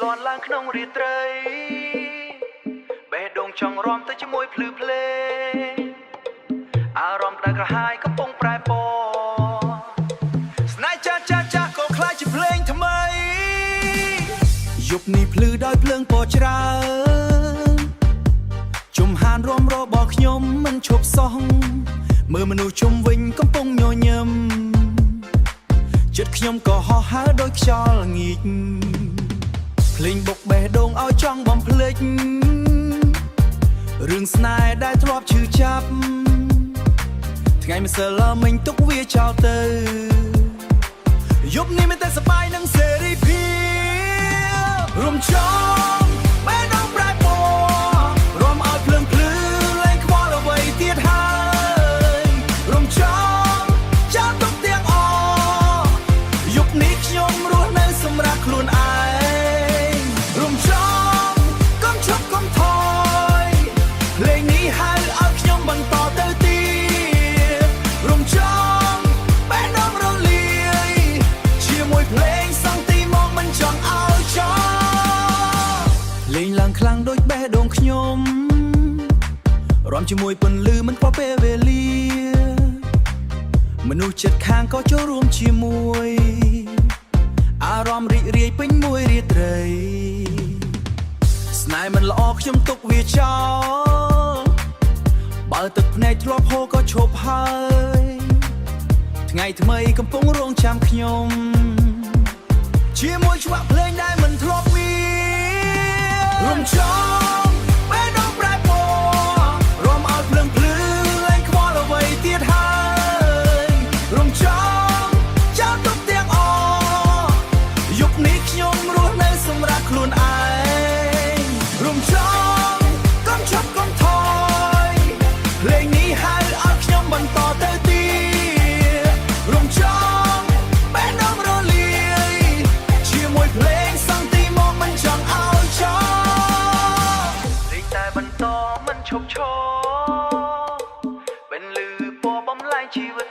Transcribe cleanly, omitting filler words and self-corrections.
លន់ឡើងក្នុងរាត្រីបេះដូងចង់រំទៅជាមួយភ្លឺភ្លេងអារម្មណ៍ដែលក្រហាយកំពុងប្រែពណ៌ស្នេហ៍ចាស់ក៏คล้ายជាភ្លេងថ្មីយប់នេះភ្លឺដោយភ្លើងពណ៌ច្រើនជុំហានរំរបស់ខ្ញុំមិនឈប់សោះមើលមនុស្សជុំវិញកំពុងញញឹមចិត្តខ្ញុំក៏ហោះហើរដោយខ្យល់ងៀកភ្លេងបុកបេះដូងឲ្យចង់បំភ្លេចរឿងស្នេហ៍ដែលធ្លាប់ឈឺចាប់ថ្ងៃម្សិលមិញទុកវាចោលទៅយប់នេះមានតែសប្បាយនិងសេរីភាពរំចង់បេះដូងប្រែពណ៌រំឲ្យភ្លើងភ្លឺលែងខ្វល់អ្វីទៀតហើយរំចង់ចោលទុកទាំងអស់យប់នេះខ្ញុំរស់នៅសម្រាប់ខ្លួនឯងរំចង់កុំឈប់កុំថយភ្លេងនេះហៅឲ្យខ្ញុំបន្តទៅទៀតរំចង់បេះដូងរលាយជាមួយភ្លេងសង់ទីមកមិនចង់ឲ្យចោលលេងឡើងខ្លាំងដូចបេះដូងខ្ញុំរំជាមួយពន្លឺមិនខ្វល់ពេលវេលាមនុស្សចិត្តខាងក៏ចូលរួមជាមួយអារម្មណ៍រីករាយពេញមួយរាត្រីស្នេហ៍មិនល្អខ្ញុំទុកវាចោលបើទឹកភ្នែកធ្លាប់ហូរក៏ឈប់ហើយថ្ងៃថ្មីកំពុងរងចាំខ្ញុំជាមួយច្រវាក់ភ្លេងដែលមិនធ្លាប់មានរំចង់បេះដូងប្រែពណ៌រំឲ្យភ្លើងភ្លឺលែងខ្វល់អ្វីទៀតហើយរំចង់ចោលទុកទាំងអស់យប់នេះខ្ញុំរស់នៅសម្រាប់ខ្លួនឯងរំចង់កុំឈប់កុំថយភ្លេងនេះហៅឲ្យខ្ញុំបន្តទៅទៀតរំចង់បេះដូងរលាយជាមួយភ្លេងសង់ទីមកមិនចង់ឲ្យចោលលេងតែបន្តមិនឈប់ឈរពេលលឺពណ៌បំលែងជីវិត